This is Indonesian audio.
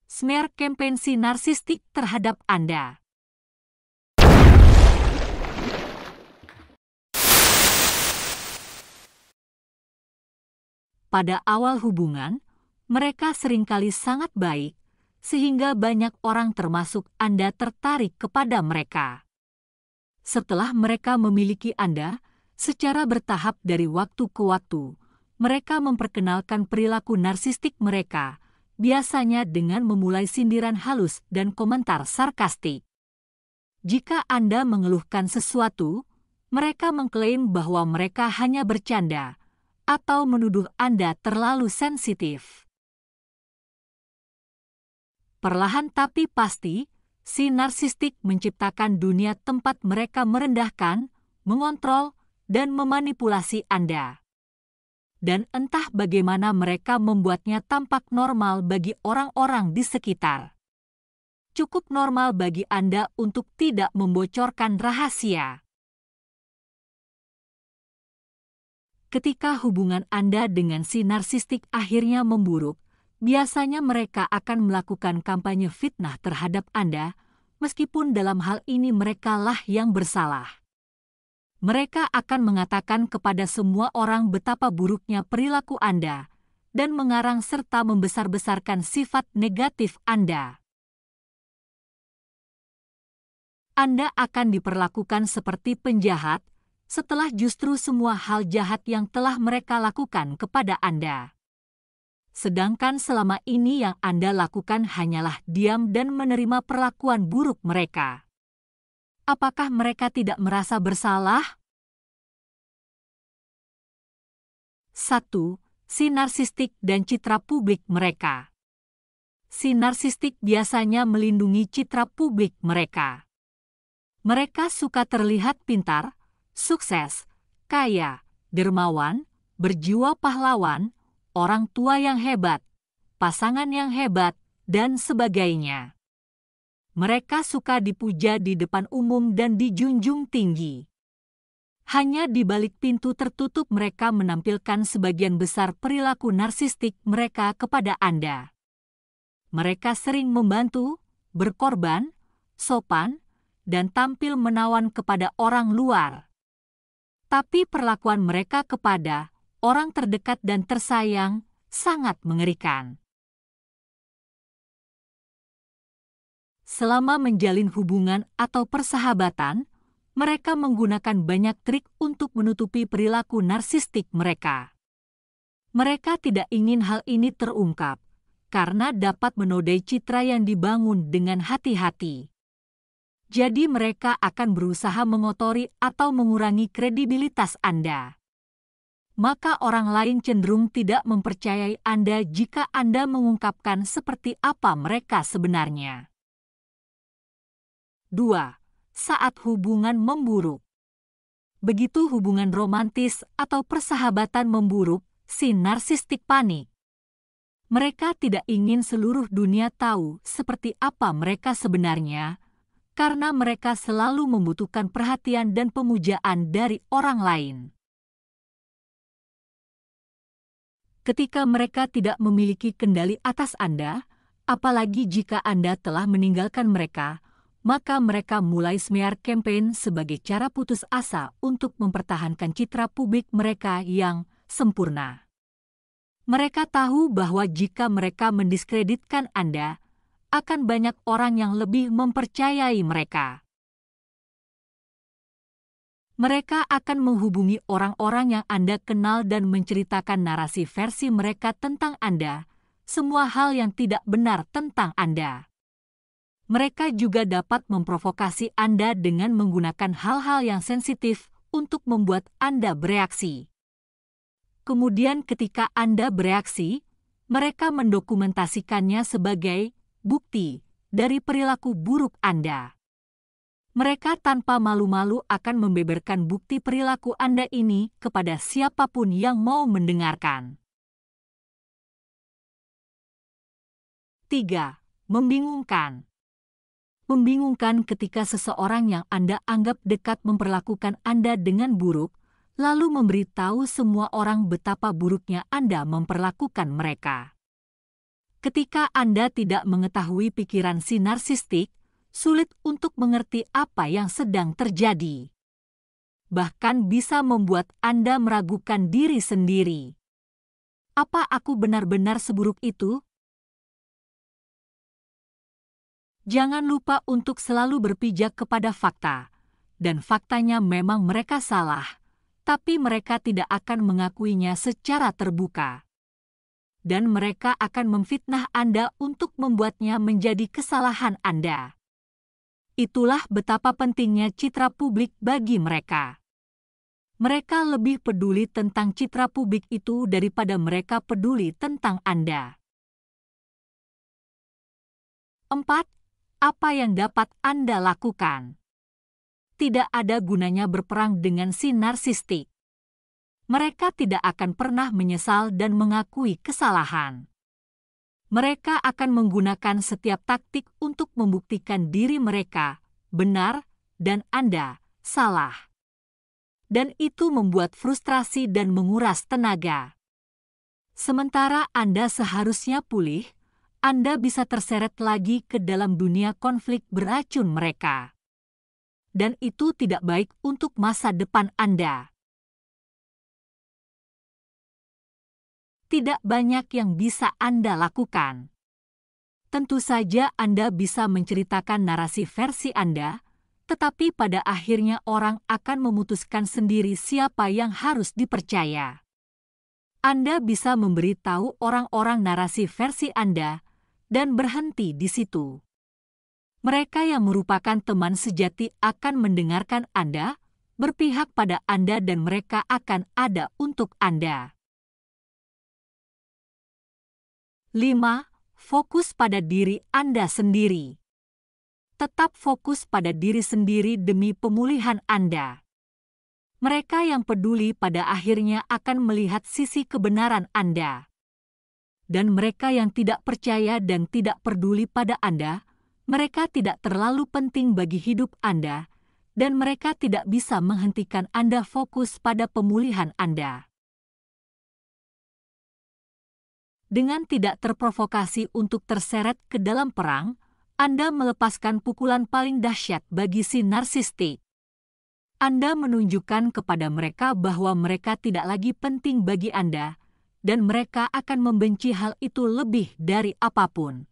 Smear campaign si narsistik terhadap Anda. Pada awal hubungan, mereka seringkali sangat baik, sehingga banyak orang termasuk Anda tertarik kepada mereka. Setelah mereka memiliki Anda, secara bertahap dari waktu ke waktu, mereka memperkenalkan perilaku narsistik mereka, biasanya dengan memulai sindiran halus dan komentar sarkastik. Jika Anda mengeluhkan sesuatu, mereka mengklaim bahwa mereka hanya bercanda atau menuduh Anda terlalu sensitif. Perlahan tapi pasti, si narsistik menciptakan dunia tempat mereka merendahkan, mengontrol, dan memanipulasi Anda. Dan entah bagaimana mereka membuatnya tampak normal bagi orang-orang di sekitar. Cukup normal bagi Anda untuk tidak membocorkan rahasia. Ketika hubungan Anda dengan si narsistik akhirnya memburuk, biasanya mereka akan melakukan kampanye fitnah terhadap Anda, meskipun dalam hal ini merekalah yang bersalah. Mereka akan mengatakan kepada semua orang betapa buruknya perilaku Anda dan mengarang serta membesar-besarkan sifat negatif Anda. Anda akan diperlakukan seperti penjahat setelah justru semua hal jahat yang telah mereka lakukan kepada Anda. Sedangkan selama ini yang Anda lakukan hanyalah diam dan menerima perlakuan buruk mereka. Apakah mereka tidak merasa bersalah? 1. Si narsistik dan citra publik mereka. Si narsistik biasanya melindungi citra publik mereka. Mereka suka terlihat pintar, sukses, kaya, dermawan, berjiwa pahlawan, orang tua yang hebat, pasangan yang hebat, dan sebagainya. Mereka suka dipuja di depan umum dan dijunjung tinggi. Hanya di balik pintu tertutup mereka menampilkan sebagian besar perilaku narsistik mereka kepada Anda. Mereka sering membantu, berkorban, sopan, dan tampil menawan kepada orang luar. Tapi perlakuan mereka kepada orang terdekat dan tersayang sangat mengerikan. Selama menjalin hubungan atau persahabatan, mereka menggunakan banyak trik untuk menutupi perilaku narsistik mereka. Mereka tidak ingin hal ini terungkap, karena dapat menodai citra yang dibangun dengan hati-hati. Jadi mereka akan berusaha mengotori atau mengurangi kredibilitas Anda. Maka orang lain cenderung tidak mempercayai Anda jika Anda mengungkapkan seperti apa mereka sebenarnya. 2. Saat hubungan memburuk. Begitu hubungan romantis atau persahabatan memburuk, si narsistik panik. Mereka tidak ingin seluruh dunia tahu seperti apa mereka sebenarnya, karena mereka selalu membutuhkan perhatian dan pemujaan dari orang lain. Ketika mereka tidak memiliki kendali atas Anda, apalagi jika Anda telah meninggalkan mereka, maka mereka mulai smear campaign sebagai cara putus asa untuk mempertahankan citra publik mereka yang sempurna. Mereka tahu bahwa jika mereka mendiskreditkan Anda, akan banyak orang yang lebih mempercayai mereka. Mereka akan menghubungi orang-orang yang Anda kenal dan menceritakan narasi versi mereka tentang Anda, semua hal yang tidak benar tentang Anda. Mereka juga dapat memprovokasi Anda dengan menggunakan hal-hal yang sensitif untuk membuat Anda bereaksi. Kemudian ketika Anda bereaksi, mereka mendokumentasikannya sebagai bukti dari perilaku buruk Anda. Mereka tanpa malu-malu akan membeberkan bukti perilaku Anda ini kepada siapapun yang mau mendengarkan. 3. Membingungkan. Membingungkan ketika seseorang yang Anda anggap dekat memperlakukan Anda dengan buruk, lalu memberitahu semua orang betapa buruknya Anda memperlakukan mereka. Ketika Anda tidak mengetahui pikiran si narsistik, sulit untuk mengerti apa yang sedang terjadi. Bahkan bisa membuat Anda meragukan diri sendiri. Apa aku benar-benar seburuk itu? Jangan lupa untuk selalu berpijak kepada fakta, dan faktanya memang mereka salah, tapi mereka tidak akan mengakuinya secara terbuka. Dan mereka akan memfitnah Anda untuk membuatnya menjadi kesalahan Anda. Itulah betapa pentingnya citra publik bagi mereka. Mereka lebih peduli tentang citra publik itu daripada mereka peduli tentang Anda. 4. Apa yang dapat Anda lakukan? Tidak ada gunanya berperang dengan si narsistik. Mereka tidak akan pernah menyesal dan mengakui kesalahan. Mereka akan menggunakan setiap taktik untuk membuktikan diri mereka benar dan Anda salah. Dan itu membuat frustrasi dan menguras tenaga. Sementara Anda seharusnya pulih, Anda bisa terseret lagi ke dalam dunia konflik beracun mereka. Dan itu tidak baik untuk masa depan Anda. Tidak banyak yang bisa Anda lakukan. Tentu saja Anda bisa menceritakan narasi versi Anda, tetapi pada akhirnya orang akan memutuskan sendiri siapa yang harus dipercaya. Anda bisa memberitahu orang-orang narasi versi Anda dan berhenti di situ. Mereka yang merupakan teman sejati akan mendengarkan Anda, berpihak pada Anda dan mereka akan ada untuk Anda. 5. Fokus pada diri Anda sendiri. Tetap fokus pada diri sendiri demi pemulihan Anda. Mereka yang peduli pada akhirnya akan melihat sisi kebenaran Anda. Dan mereka yang tidak percaya dan tidak peduli pada Anda, mereka tidak terlalu penting bagi hidup Anda, dan mereka tidak bisa menghentikan Anda fokus pada pemulihan Anda. Dengan tidak terprovokasi untuk terseret ke dalam perang, Anda melepaskan pukulan paling dahsyat bagi si narsistik. Anda menunjukkan kepada mereka bahwa mereka tidak lagi penting bagi Anda, dan mereka akan membenci hal itu lebih dari apapun.